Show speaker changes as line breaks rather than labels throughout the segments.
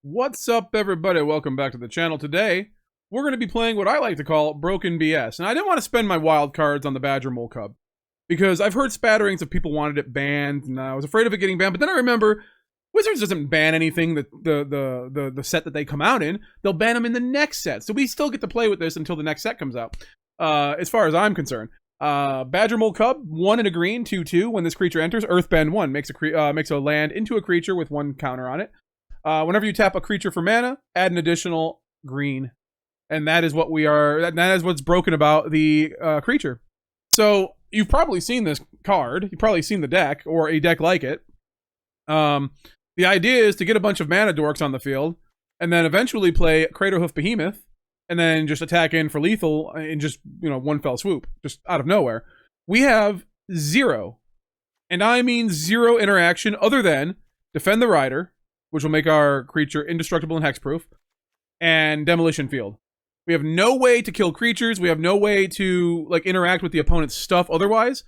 What's up, everybody? Welcome back to the channel. Today, we're going to be playing what I like to call broken BS. And I didn't want to spend my wild cards on the Badgermole Cub, because I've heard spatterings of people wanted it banned, and I was afraid of it getting banned. But then I remember, Wizards doesn't ban anything that the set that they come out in. They'll ban them in the next set. So we still get to play with this until the next set comes out, as far as I'm concerned. Badgermole Cub, 1 and a green, 2/2. When this creature enters, Earthbend 1 makes a land into a creature with 1 counter on it. Whenever you tap a creature for mana, add an additional green. And that is what that is what's broken about the creature. So you've probably seen this card. You've probably seen the deck, or a deck like it. The idea is to get a bunch of mana dorks on the field, and then eventually play Craterhoof Behemoth, and then just attack in for lethal in just, one fell swoop, just out of nowhere. We have 0, and I mean 0 interaction other than Defend the Rider, which will make our creature indestructible and hexproof, and Demolition Field. We have no way to kill creatures. We have no way to interact with the opponent's stuff otherwise.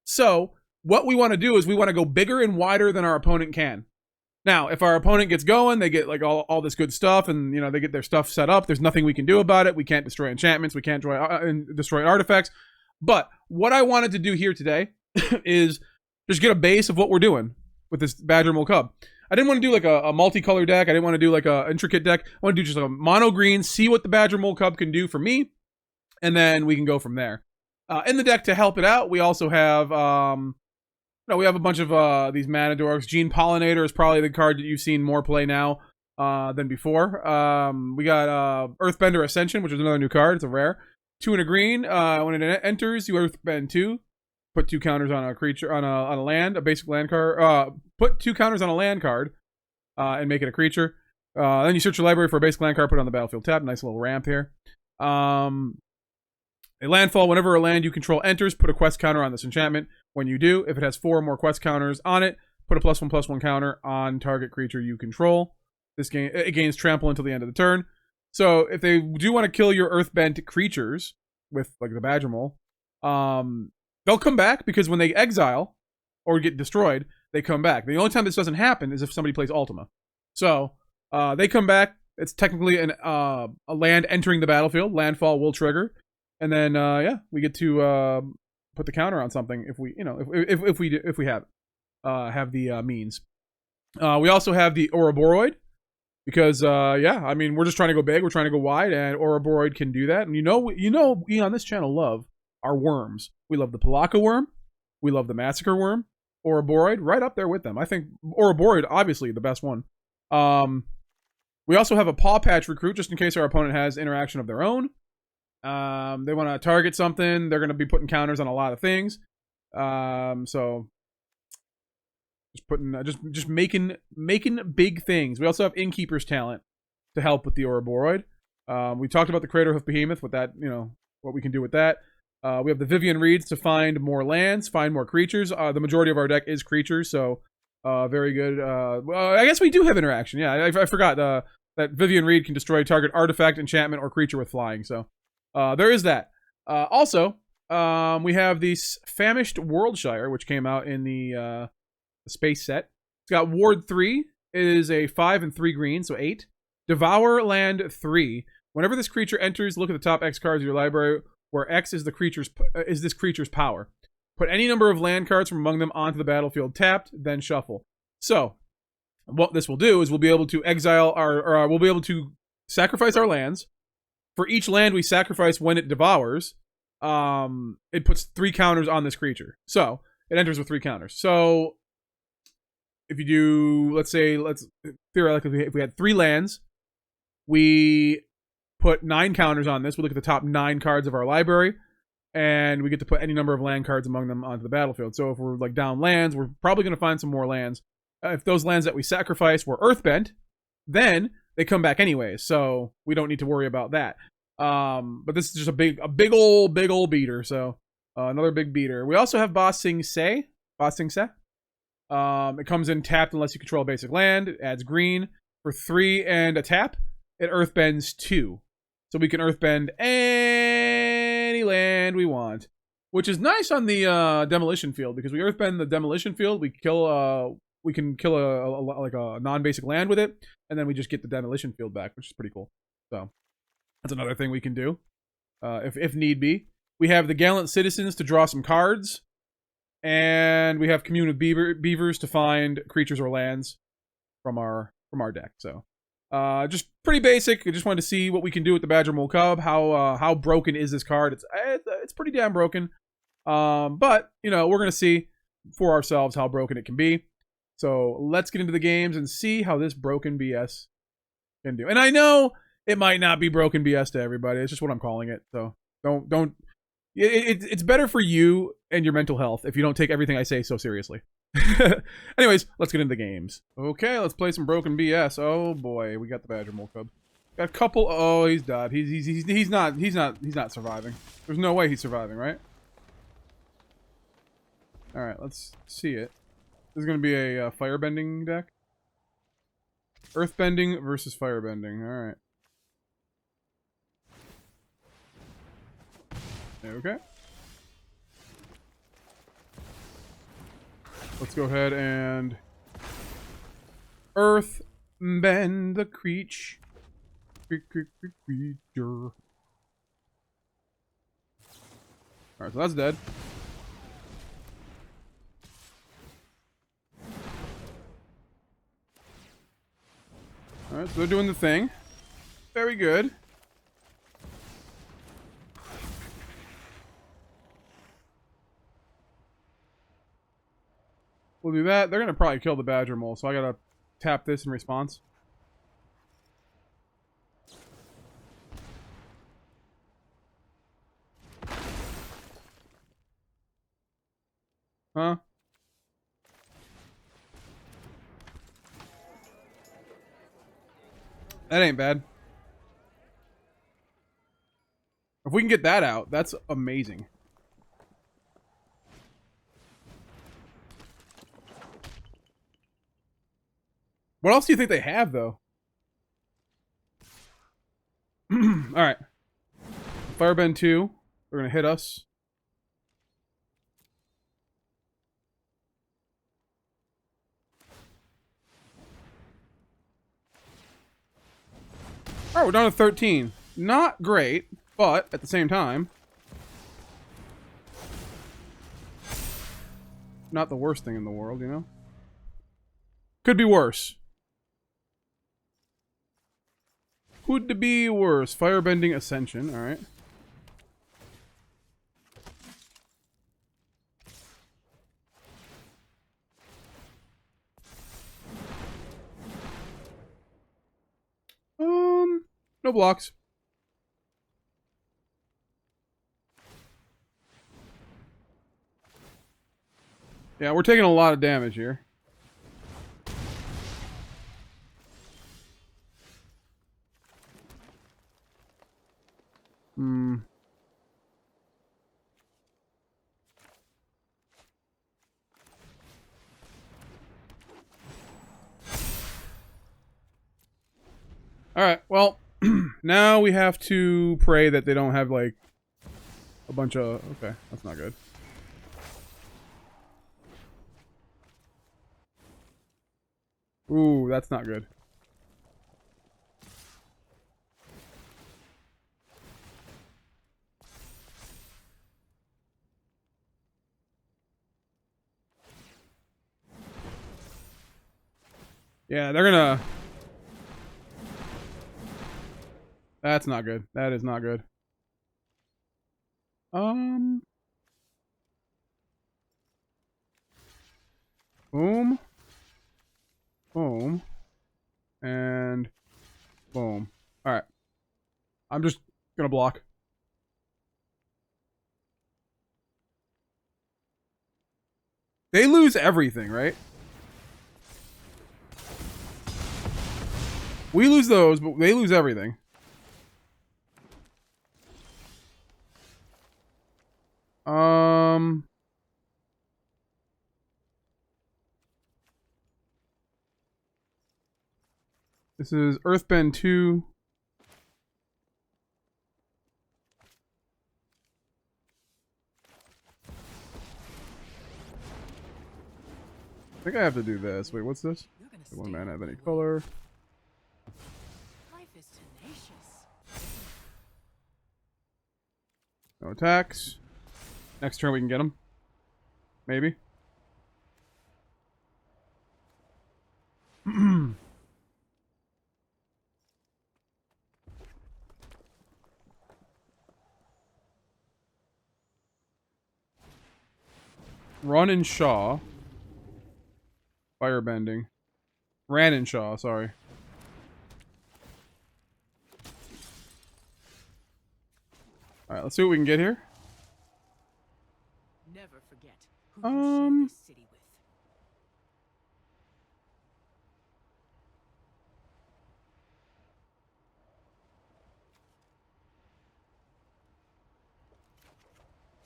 So what we want to do is we want to go bigger and wider than our opponent can. Now, if our opponent gets going, they get all this good stuff, and they get their stuff set up. There's nothing we can do about it. We can't destroy enchantments. We can't destroy artifacts. But what I wanted to do here today is just get a base of what we're doing with this Badgermole Cub. I didn't want to do a multicolor deck. I didn't want to do an intricate deck. I want to do just a mono green, see what the Badgermole Cub can do for me, and then we can go from there. In the deck to help it out, we also have we have a bunch of these mana dorks. Gene Pollinator is probably the card that you've seen more play now than before. We got Earthbender Ascension, which is another new card. It's a rare. 2 and a green. When it enters, you Earthbend 2. Put 2 counters on a creature, on a land, a basic land card. Put 2 counters on a land card, and make it a creature. Then you search your library for a basic land card, put it on the battlefield tab. Nice little ramp here. A landfall, whenever a land you control enters, put a quest counter on this enchantment. When you do, if it has 4 or more quest counters on it, put a +1/+1 counter on target creature you control. It gains trample until the end of the turn. So if they do want to kill your Earthbent creatures with the Badgermole, they'll come back, because when they exile or get destroyed, they come back. The only time this doesn't happen is if somebody plays Ultima. So they come back. It's technically a land entering the battlefield. Landfall will trigger, and then we get to put the counter on something if we if we have the means. We also have the Ouroboroid, because we're just trying to go big. We're trying to go wide, and Ouroboroid can do that. And we on this channel love our worms. We love the Pelaka worm. We love the Massacre worm. Ouroboroid, right up there with them. I think Ouroboroid, obviously, the best one. We also have a Pawpatch Recruit, just in case our opponent has interaction of their own. They want to target something. They're going to be putting counters on a lot of things. So just making big things. We also have Innkeeper's talent to help with the Ouroboroid. We talked about the Craterhoof Behemoth with that. What we can do with that. We have the Vivien Reid to find more lands, find more creatures. The majority of our deck is creatures, so very good. I guess we do have interaction. Yeah, I forgot that Vivien Reid can destroy target artifact, enchantment, or creature with flying. So there is that. Also, we have the Famished Worldsire, which came out in the space set. It's got Ward 3. It is a 5 and 3 green, so 8. Devour land 3. Whenever this creature enters, look at the top X cards of your library, where X is this creature's power. Put any number of land cards from among them onto the battlefield tapped, then shuffle. So, what this will do is we'll be able to exile we'll be able to sacrifice our lands. For each land we sacrifice when it devours, it puts 3 counters on this creature. So, it enters with 3 counters. So, if you do, let's theoretically, if we had 3 lands, we put 9 counters on this. We look at the top 9 cards of our library, and we get to put any number of land cards among them onto the battlefield. So if we're down lands, we're probably going to find some more lands. If those lands that we sacrifice were Earthbent, then they come back anyways, so we don't need to worry about that. But this is just a big old beater. So another big beater. We also have Ba Sing Se. It comes in tapped unless you control a basic land. It adds green for 3 and a tap. It Earthbends 2. So we can Earthbend any land we want, which is nice on the Demolition Field, because we Earthbend the Demolition Field, we kill we can kill like a non-basic land with it, and then we just get the Demolition Field back, which is pretty cool. So that's another thing we can do, if need be. We have the Gallant Citizens to draw some cards, and we have Commune with Beavers to find creatures or lands from our deck. So just pretty basic. I just wanted to see what we can do with the Badgermole Cub. How broken is this card? It's pretty damn broken. But you know, we're gonna see for ourselves how broken it can be. So let's get into the games and see how this broken BS can do. And I know it might not be broken BS to everybody. It's just what I'm calling it. So don't. It's better for you and your mental health if you don't take everything I say so seriously. Anyways, let's get into the games. Okay, let's play some broken BS. Oh boy, we got the Badgermole Cub. Got a couple. Oh, he's dead. He's not surviving. There's no way he's surviving, right? All right, let's see it. This is gonna be a firebending deck. Earthbending versus firebending. All right. Okay. Let's go ahead and Earthbend the creature. Alright, so that's dead. Alright, so they're doing the thing. Very good. We'll do that. They're going to probably kill the Badgermole, so I got to tap this in response. Huh? That ain't bad. If we can get that out, that's amazing. What else do you think they have, though? Alright. Firebend 2. They're going to hit us. Alright, we're down to 13. Not great, but at the same time, not the worst thing in the world, you know? Could be worse. Could be worse. Firebending Ascension, alright. No blocks. Yeah, we're taking a lot of damage here. Alright, well, now we have to pray that they don't have, like, a bunch of... Okay, that's not good. Ooh, that's not good. Yeah, they're gonna... That's not good. That is not good. Boom. Boom. And boom. Alright. I'm just gonna block. They lose everything, right? We lose those, but they lose everything. This is Earthbend 2. think I have to do this. Wait, what's this? One mana of any color.
Life is tenacious.
No attacks. Next turn we can get him. Maybe. Run and Shaw. Firebending. Ran and Shaw, sorry. Alright, let's see what we can get here.
Never forget who you share this city with.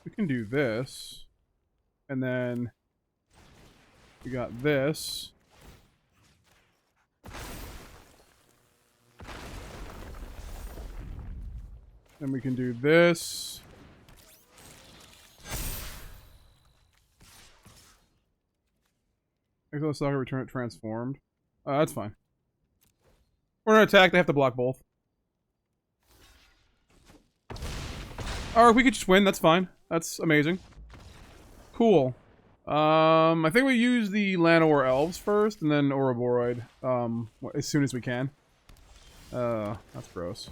We can do this. And then we got this. Then we can do this. Exile Stalker, return it transformed. That's fine. We're gonna attack, they have to block both. Or we could just win, that's fine. That's amazing. Cool. I think we use the Llanowar Elves first, and then Ouroboroid, as soon as we can. That's gross.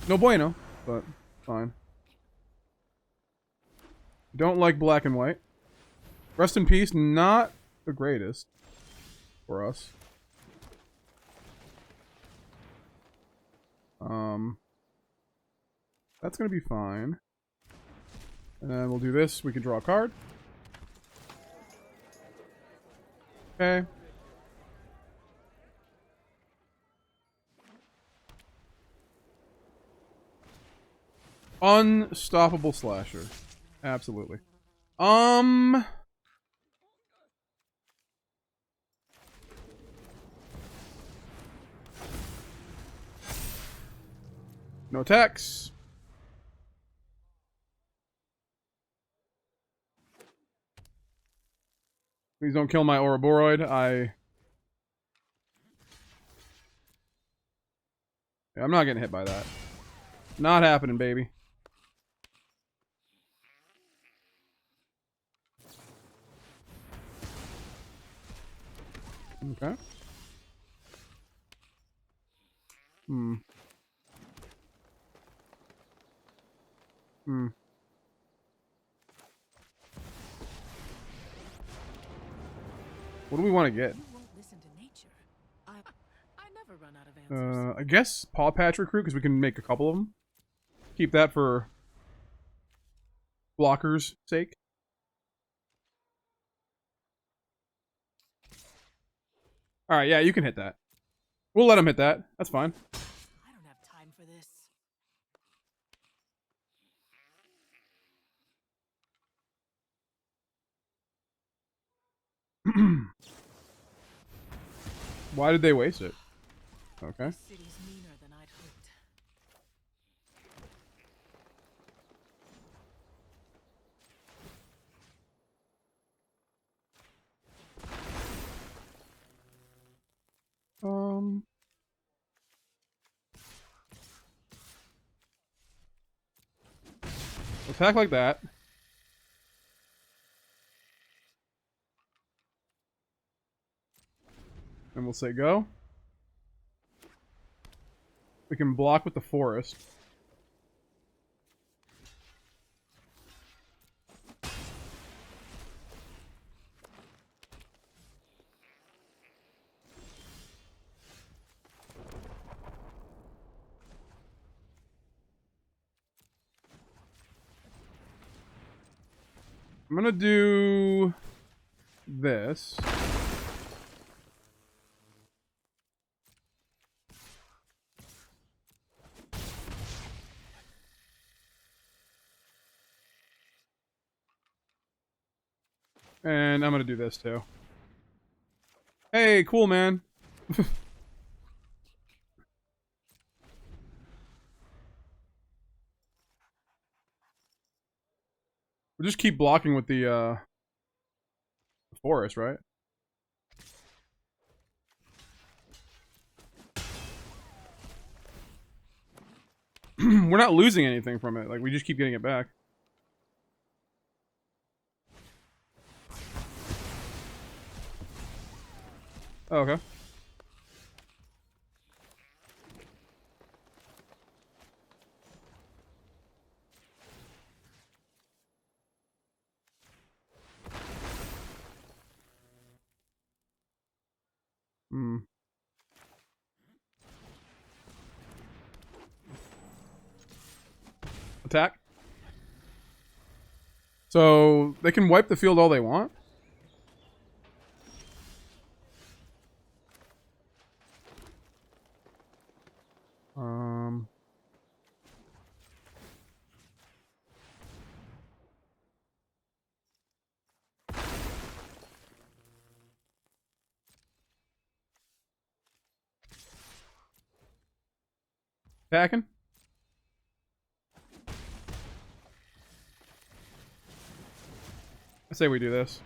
No bueno, but fine. Don't like black and white. Rest in peace, not the greatest for us. That's gonna be fine. And then we'll do this. We can draw a card. Okay. Unstoppable slasher. Absolutely. No attacks. Please don't kill my Ouroboroid. Yeah, I'm not getting hit by that. Not happening, baby. Okay. What do we want to get?
You won't listen to nature. I never run out of answers.
I guess Pawpatch Recruit, because we can make a couple of them. Keep that for blockers' sake. Alright, yeah, you can hit that. We'll let him hit that. That's fine.
I don't have time for this.
Why did they waste it? Okay.
This city's meaner than I'd hoped.
Attack like that. And we'll say go. We can block with the forest. I'm gonna do this. And I'm gonna do this too. Hey, cool, man. We'll just keep blocking with the forest, right? We're not losing anything from it. Like, we just keep getting it back. Oh, okay. Hmm. Attack. So they can wipe the field all they want. Attacking. I say we do this.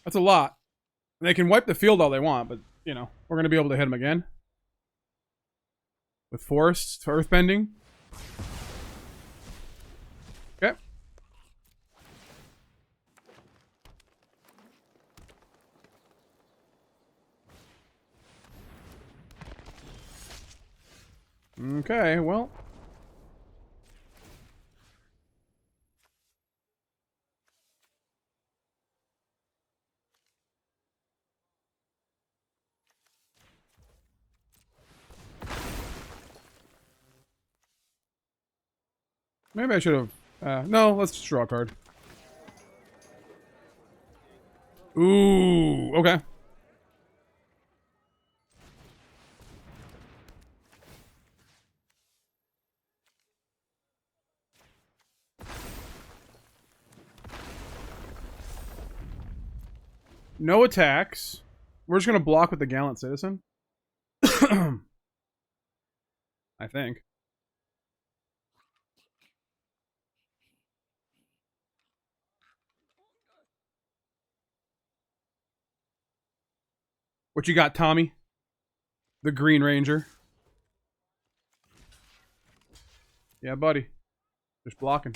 That's a lot. They can wipe the field all they want, but, you know, we're going to be able to hit them again. With forests, earthbending. Okay. Okay, well. Maybe I should have... no, let's just draw a card. Ooh, okay. No attacks. We're just going to block with the Gallant Citizen. I think. What you got, Tommy? The Green Ranger. Yeah, buddy. Just blocking.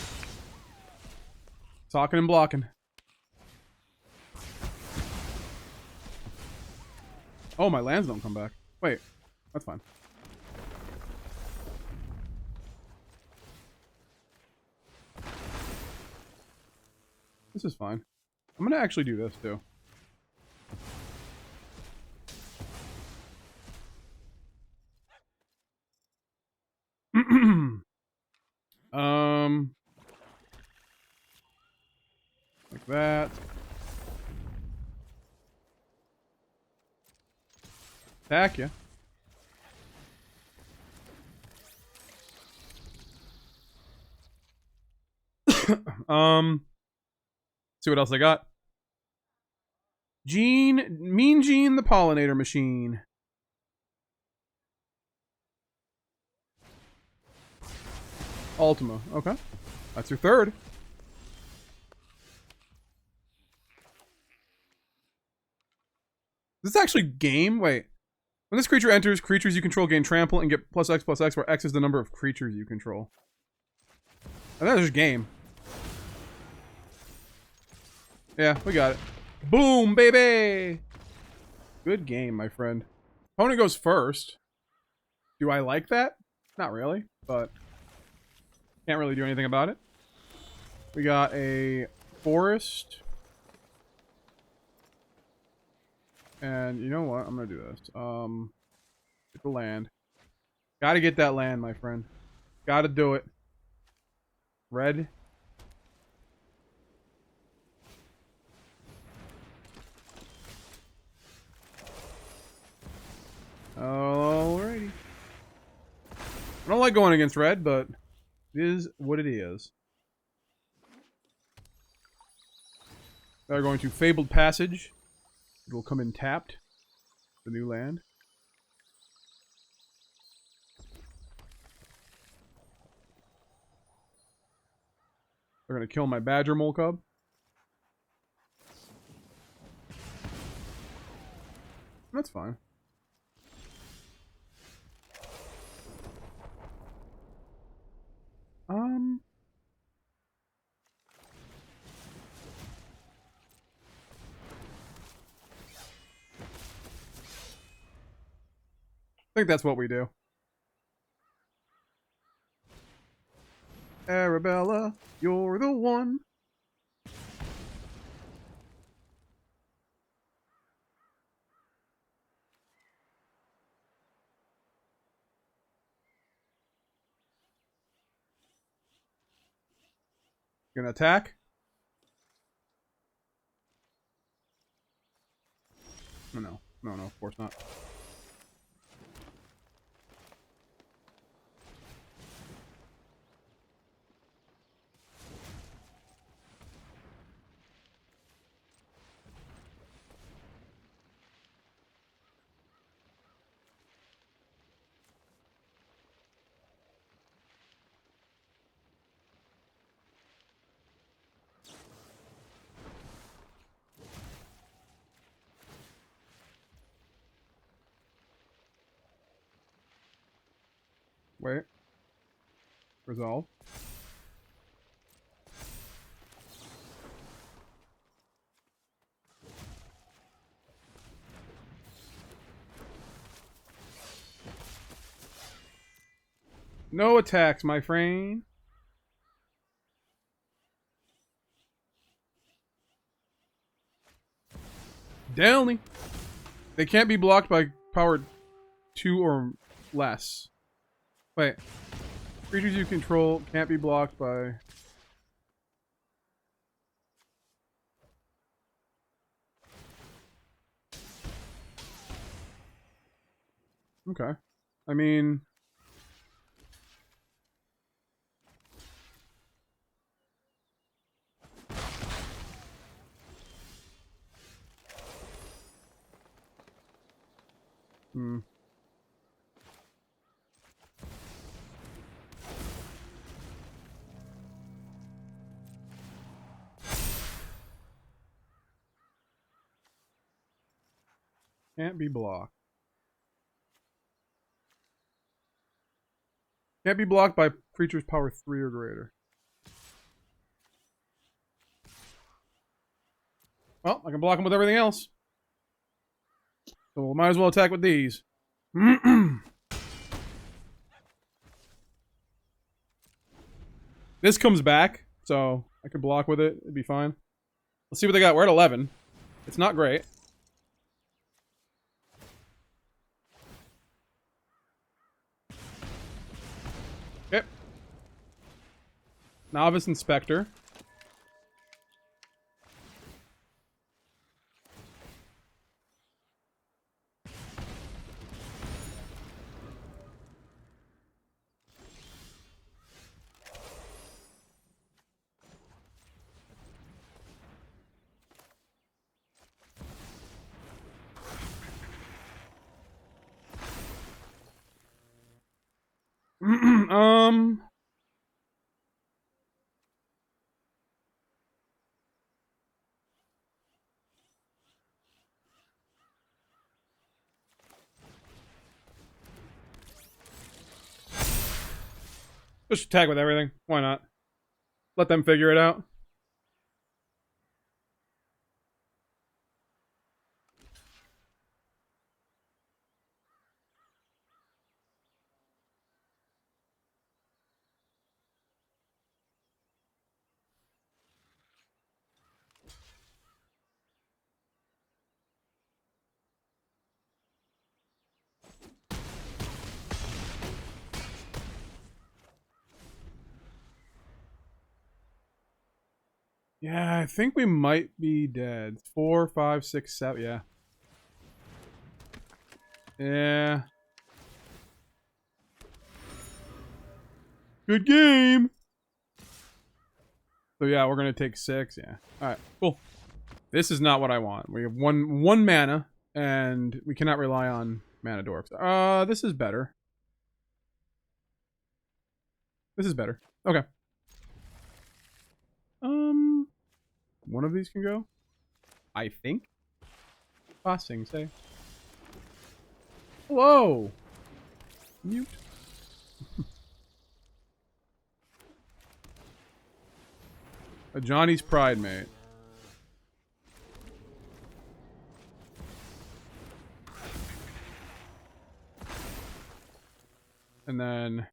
Talking and blocking. Oh, my lands don't come back. Wait, that's fine. This is fine. I'm gonna actually do this too. Like that. Attack ya. See what else I got. Mean Gene the Pollinator Machine. Ultima. Okay. That's your third. This is actually game? Wait. When this creature enters, creatures you control gain trample and get +X/+X, where X is the number of creatures you control. And that's just game. Yeah, we got it. Boom, baby! Good game, my friend. Opponent goes first. Do I like that? Not really, but can't really do anything about it. We got a forest. And you know what? I'm gonna do this. Get the land. Gotta get that land, my friend. Gotta do it. Red. Alrighty. I don't like going against red, but it is what it is. They're going to Fabled Passage. It will come in tapped. The new land. They're gonna kill my Badgermole Cub. That's fine. I think that's what we do. Arabella, you're the one. Gonna attack? Oh, no. No, of course not. Wait. Resolve. No attacks, my friend. Downly. They can't be blocked by power 2 or less. Wait. Creatures you control can't be blocked by... Okay. I mean... Can't be blocked. Can't be blocked by creatures power 3 or greater. Well, I can block them with everything else. So we might as well attack with these. This comes back, so I could block with it. It'd be fine. Let's see what they got. We're at 11. It's not great. Okay. Novice Inspector. Just attack with everything. Why not? Let them figure it out. Yeah, I think we might be dead. 4, 5, 6, 7. Yeah. Yeah. Good game. So yeah, we're gonna take 6. Yeah. All right. Cool. This is not what I want. We have one mana, and we cannot rely on mana dwarfs. This is better. This is better. Okay. one of these can go. I think. Passing, say. Hello. Mute. A Johnny's Pride mate. And then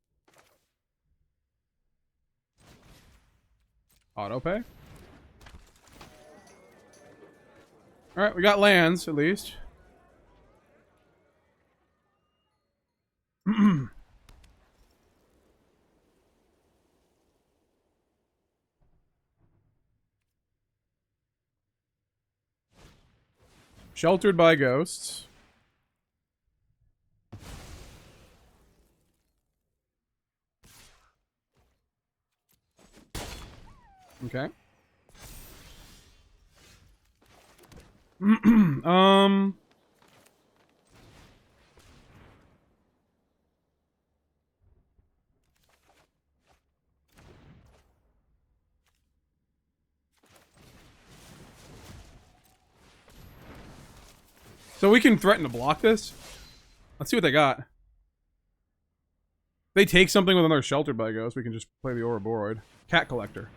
auto pay. All right, we got lands at least. Sheltered by ghosts. Okay. So we can threaten to block this. Let's see what they got. If they take something with another Sheltered by Ghost, we can just play the Ouroboroid. Cat Collector.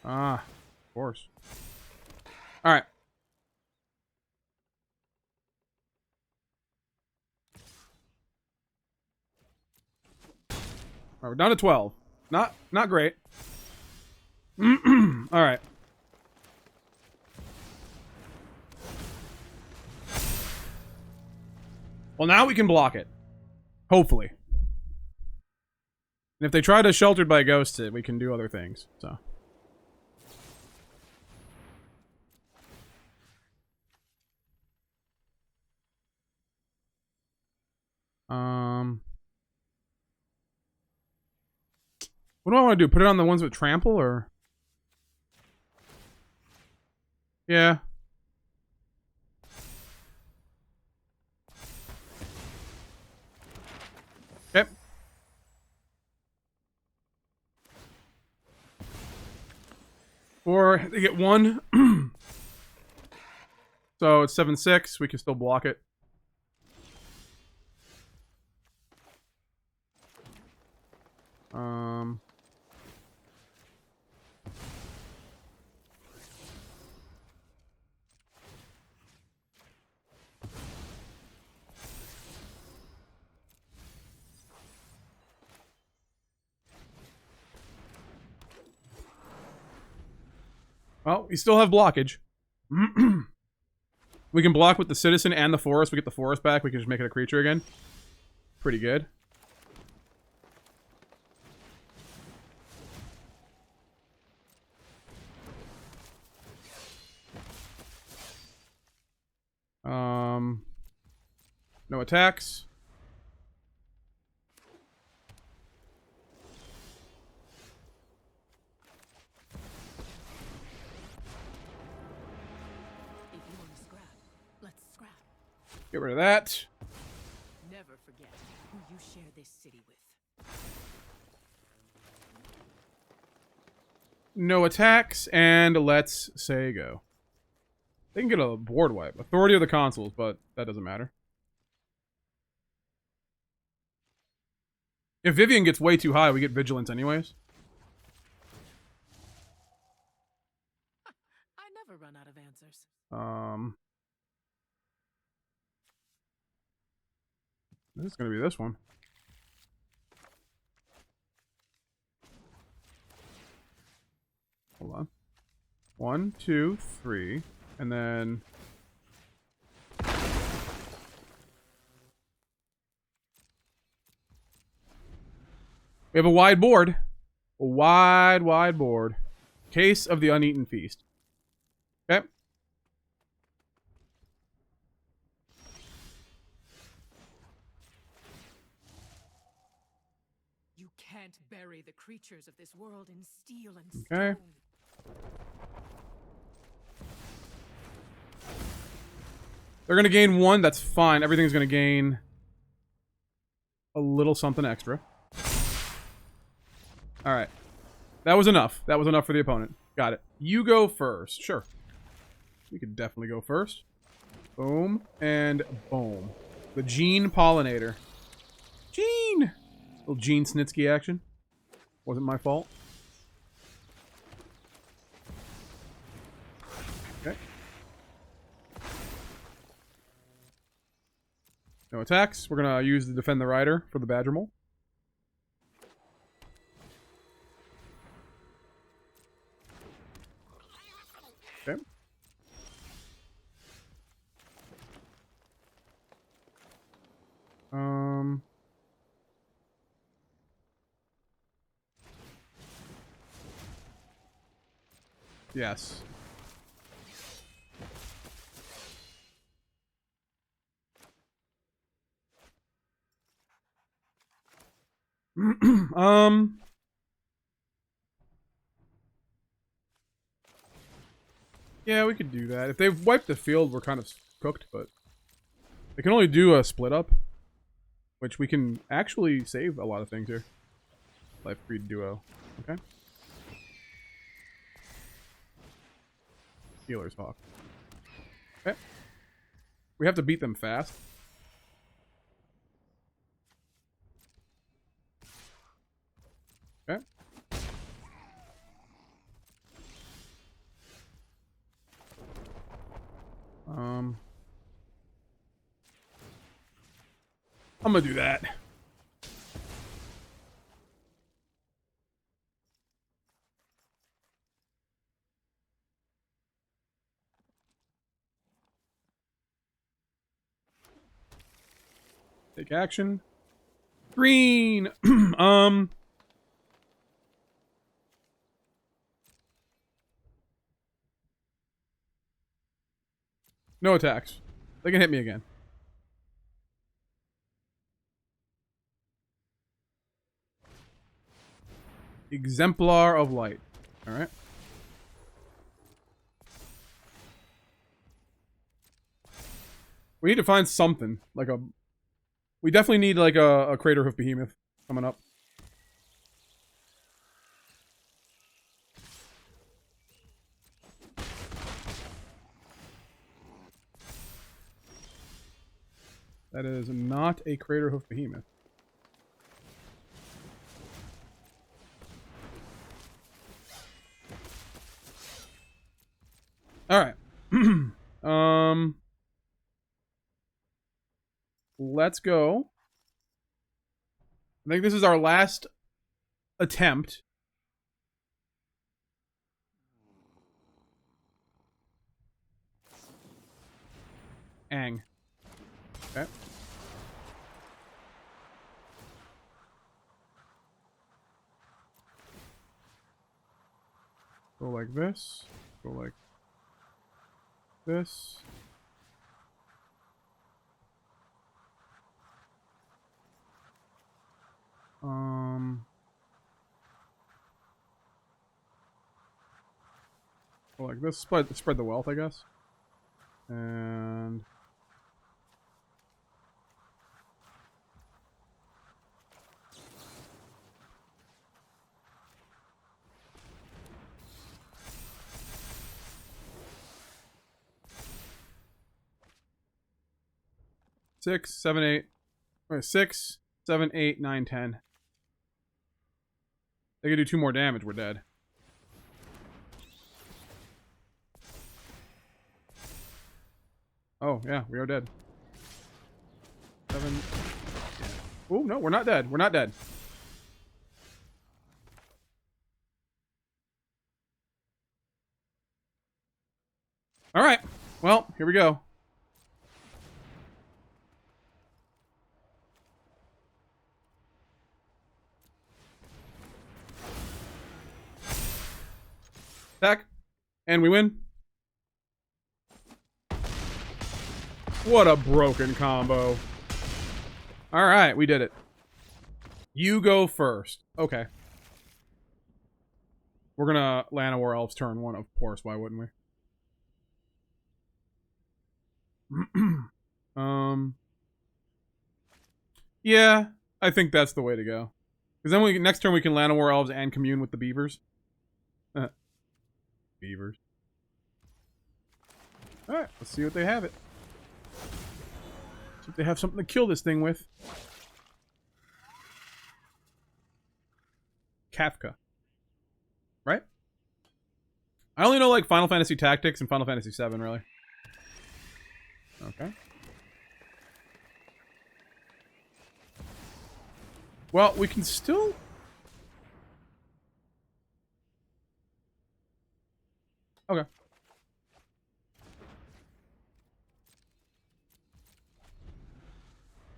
Ah, of course. Alright. Alright, we're down to 12. Not great. Alright. Well, now we can block it. Hopefully. And if they try to Sheltered by Ghost it, we can do other things, so. What do I want to do? Put it on the ones with trample, or? Yeah. Okay. Or they get one. So it's 7/6. We can still block it. Well, we still have blockage. We can block with the Citizen and the Forest. We get the Forest back. We can just make it a creature again. Pretty good. No attacks. Get rid of that.
Never forget who you share this city with.
No attacks, and let's say go. They can get a board wipe. Authority of the Consuls, but that doesn't matter. If Vivien gets way too high, we get Vigilance anyways.
I never run out of answers.
This is going to be this one. Hold on. 1, 2, 3, and then... We have a wide board. A wide board. Case of the Uneaten Feast. Okay.
You can't bury the creatures of this world in steel and
Okay.
stone.
They're going to gain 1. That's fine. Everything's going to gain a little something extra. Alright. That was enough. That was enough for the opponent. Got it. You go first. Sure. We could definitely go first. Boom. And boom. The Gene Pollinator. Gene! Little Gene Snitsky action. Wasn't my fault. Okay. No attacks. We're going to use the Defend the Rider for the Badgermole. Okay. Yes. Yeah, we could do that. If they've wiped the field, we're kind of cooked, but they can only do a split up, which we can actually save a lot of things here. Life Breed Duo. Okay. Healer's Hawk. Okay. We have to beat them fast. Okay. I'm gonna do that. Take action. Green. No attacks. They can hit me again. Exemplar of Light. Alright. We need to find something. Like a... We definitely need like a Craterhoof Behemoth coming up. That is not a Craterhoof Behemoth. Alright. Let's go. I think this is our last attempt. Ang. Okay. Go like this. Go like this. Go like this. Spread the wealth, I guess. And... Six, seven, eight. Wait, 6, 7, 8, 9, 10. They can do 2 more damage, we're dead. Oh, yeah, we are dead. 7. Yeah. Oh, no, we're not dead. We're not dead. Alright. Well, here we go. Attack. And we win. What a broken combo. Alright, we did it. You go first. Okay. We're gonna Llanowar Elves turn 1, of course. Why wouldn't we? Yeah, I think that's the way to go. Because then next turn we can Llanowar Elves and Commune with the Beavers. Beavers. Alright, let's see what they have it. See if they have something to kill this thing with. Kafka. Right? I only know like Final Fantasy Tactics and Final Fantasy VII, really. Okay. Well, we can still... Okay.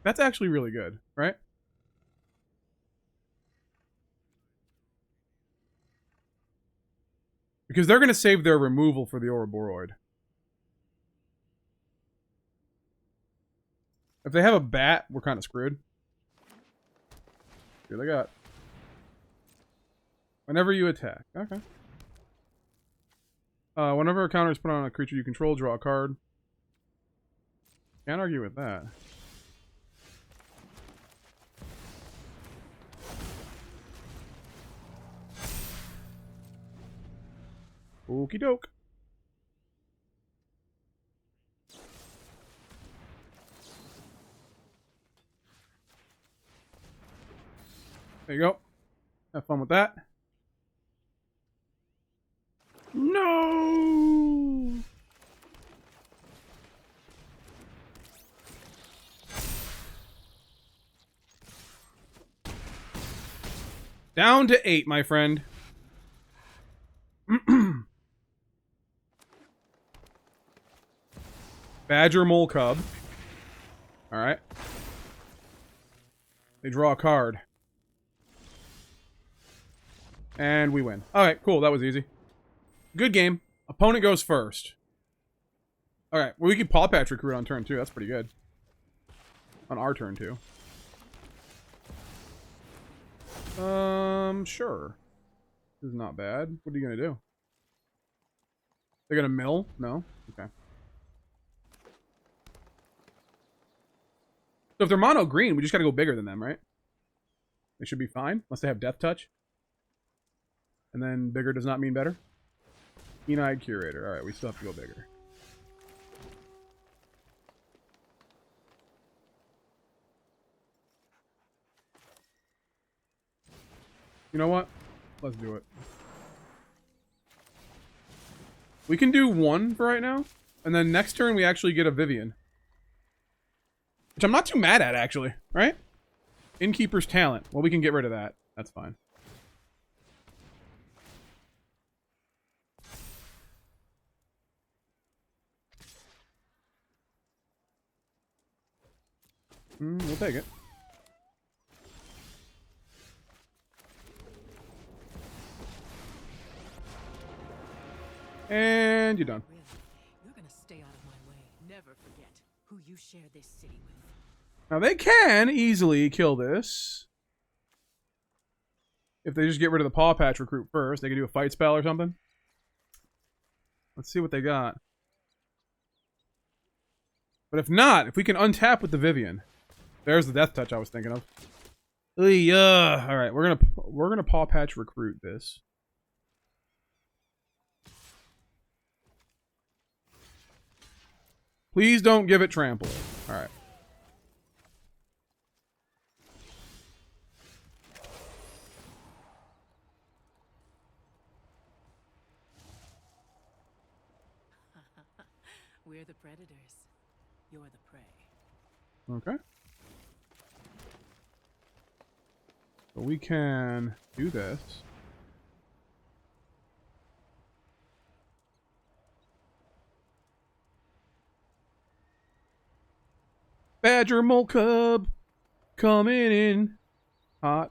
That's actually really good, right? Because they're going to save their removal for the Ouroboroid. If they have a bat, we're kind of screwed. Here they got. Whenever you attack. Okay. Whenever a counter is put on a creature you control, draw a card. Can't argue with that. Okie doke. There you go. Have fun with that. No! Down to 8, my friend. Badgermole Cub. Alright. They draw a card. And we win. Alright, cool. That was easy. Good game. Opponent goes first. Alright, well, we can Pawpatch Recruit on turn 2. That's pretty good. On our turn 2. Sure. This is not bad. What are you gonna do? They're gonna mill? No? Okay. So if they're mono green, we just gotta go bigger than them, right? They should be fine, unless they have Death Touch. And then bigger does not mean better. Keen-eyed Curator. Alright, we still have to go bigger. You know what? Let's do it. We can do 1 for right now. And then next turn we actually get a Vivien. Which I'm not too mad at, actually. Right? Innkeeper's Talent. Well, we can get rid of that. That's fine. We'll take it. And you're done.
Really? You're gonna stay out of my way. Never forget who you share this city with.
Now they can easily kill this. If they just get rid of the Pawpatch Recruit first, they can do a fight spell or something. Let's see what they got. But if not, if we can untap with the Vivien. There's the Death Touch I was thinking of. Alright, we're gonna Pawpatch Recruit this. Please don't give it trample. Alright.
We're the predators. You're the prey.
Okay. So we can do this. Badgermole Cub coming in hot.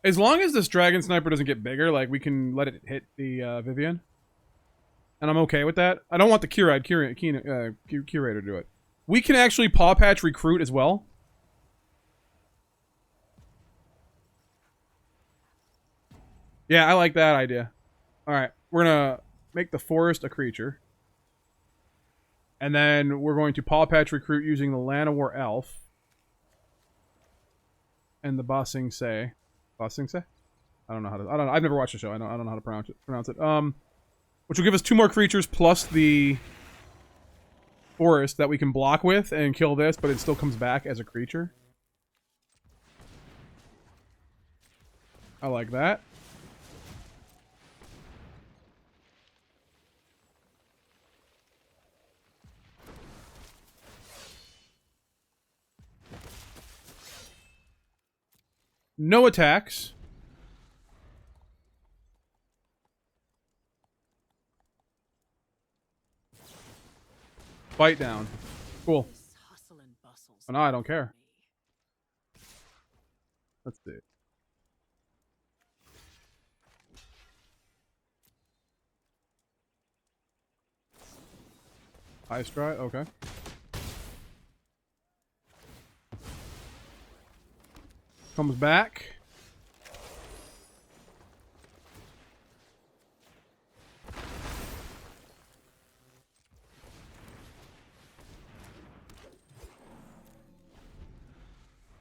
As long as this Dragon Sniper doesn't get bigger, like, we can let it hit the Vivien. And I'm okay with that. I don't want the Curator to do it. We can actually Pawpatch Recruit as well. Yeah, I like that idea. Alright, we're gonna make the forest a creature. And then we're going to Pawpatch Recruit using the Llanowar Elf. And the Bossing Say. Bossing Say? I don't know how to... I've never watched the show. I don't know how to pronounce it. Which will give us 2 more creatures plus the forest that we can block with and kill this, but it still comes back as a creature. I like that. No attacks. Bite down. Cool. Oh, no, I don't care. Let's see. High stride, okay. Comes back.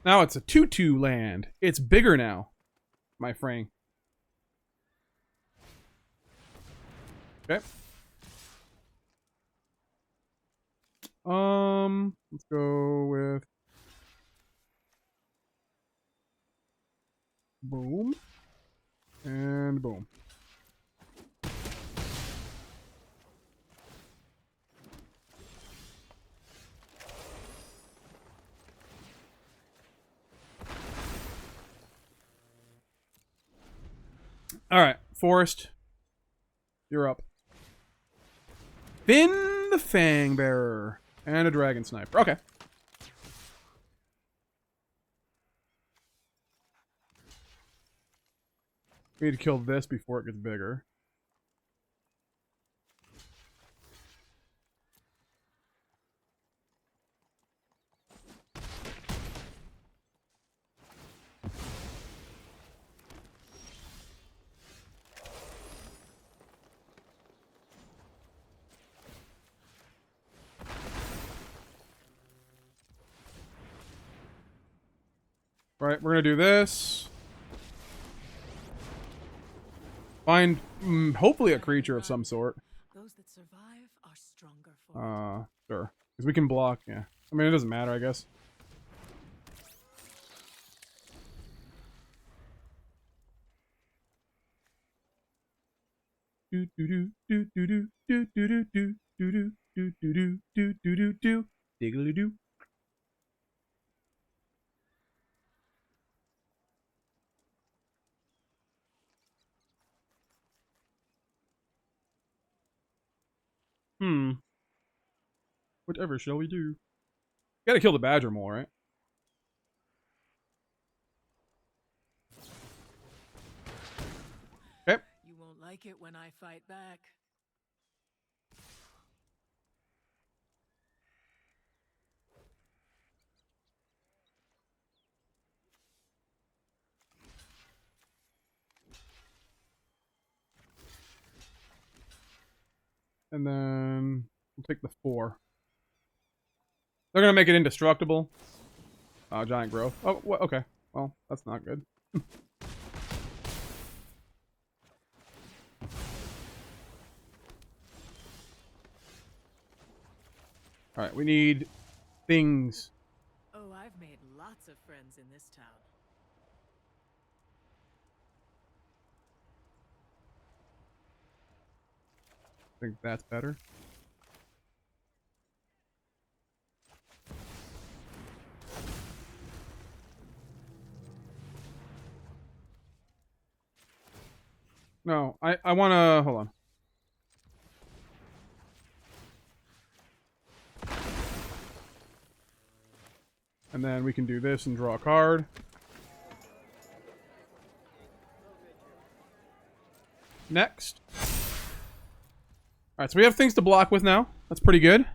Now it's a 2/2 land. It's bigger now, my friend. Okay. Let's go with boom and boom. All right, Forest, you're up. Finn the Fangbearer and a Dragon Sniper. Okay. We need to kill this before it gets bigger. Right, we're gonna do this. Find hopefully a creature of some sort.
Those that survive are stronger for
Sure. Because we can block, yeah. I mean, it doesn't matter, I guess. Do do do do do do do do do do do do do do do do do diggly do. Whatever shall we do? Gotta kill the Badgermole, right? Okay.
You won't like it when I fight back.
And then we'll take the 4. They're gonna make it indestructible. Giant growth. Oh, okay. Well, that's not good. Alright, we need things.
Oh, I've made lots of friends in this town.
I think that's better. No, I wanna... Hold on. And then we can do this and draw a card. Next. Alright, so we have things to block with now. That's pretty good.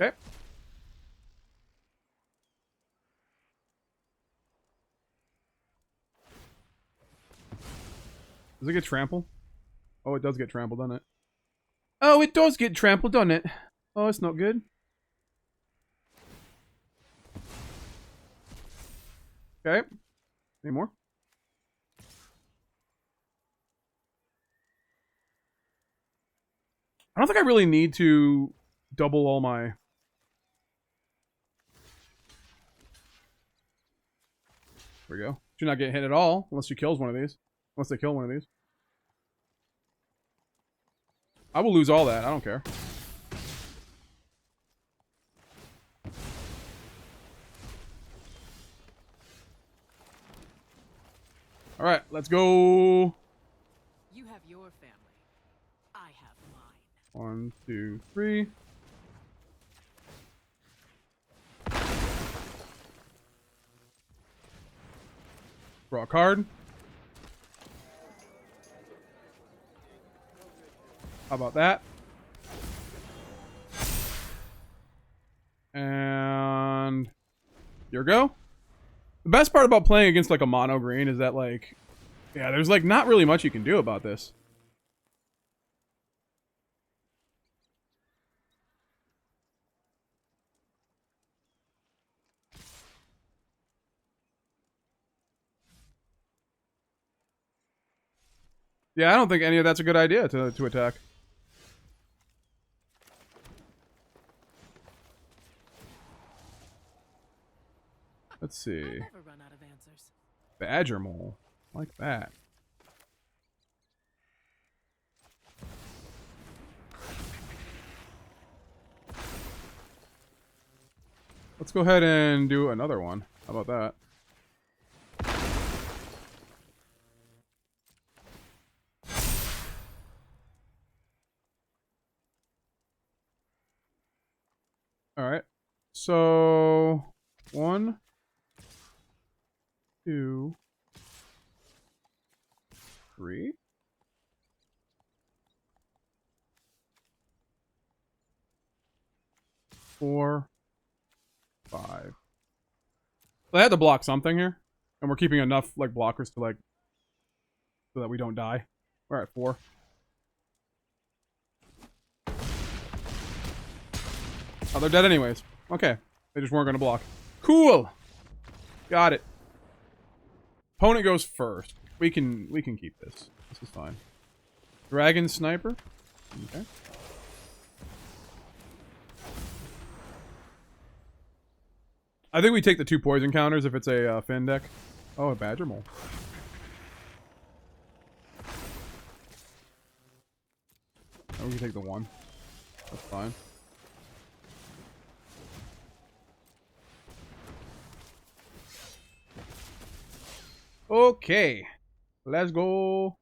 Okay. Does it get trampled? Oh, it does get trampled, doesn't it? Oh, it does get trampled, doesn't it? Oh, it's not good. Okay. Any more? I don't think I really need to double all my... There we go. Should not get hit at all, unless she kills one of these. Unless they kill one of these. I will lose all that, I don't care. Alright, let's go.
You have your family. I have mine.
1, 2, 3. Draw a card. How about that? And here we go. The best part about playing against like a mono green is that like, yeah, there's like not really much you can do about this. Yeah, I don't think any of that's a good idea to attack. Let's see.
I'll never run out of answers.
Badgermole. Like that. Let's go ahead and do another one. How about that? Alright. So 1, 2, 3. 4, 5. I had to block something here. And we're keeping enough like blockers to like so that we don't die. We're at 4. Oh, they're dead anyways. Okay. They just weren't gonna block. Cool! Got it. Opponent goes first. We can keep this. This is fine. Dragon Sniper. Okay. I think we take the 2 poison counters if it's a Finn deck. Oh, a Badgermole. Oh, we can take the 1. That's fine. Okay. Let's go.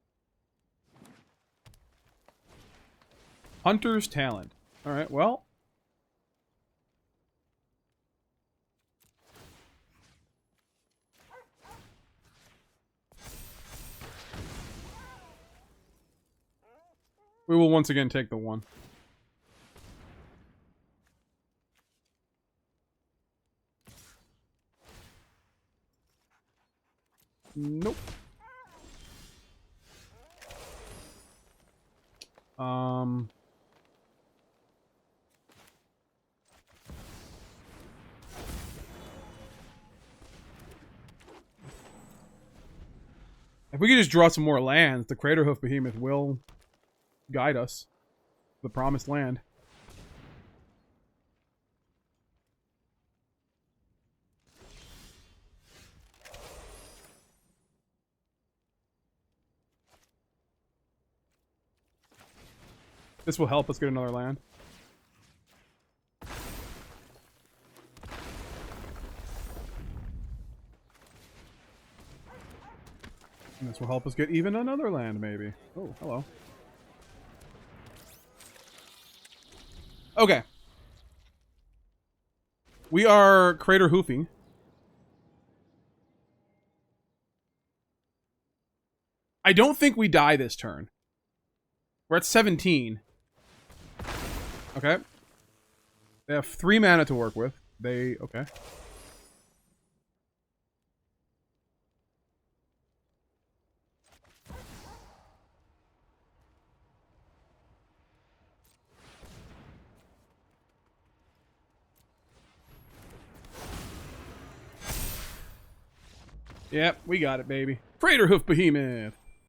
Hunter's Talent. Alright, well. We will once again take the 1. Nope. If we could just draw some more lands, the Craterhoof Behemoth will guide us to the promised land. This will help us get another land. And this will help us get even another land, maybe. Oh, hello. Okay. We are Craterhoofing. I don't think we die this turn. We're at 17. Okay. They have 3 mana to work with. Okay. Yep, we got it, baby. Craterhoof Behemoth.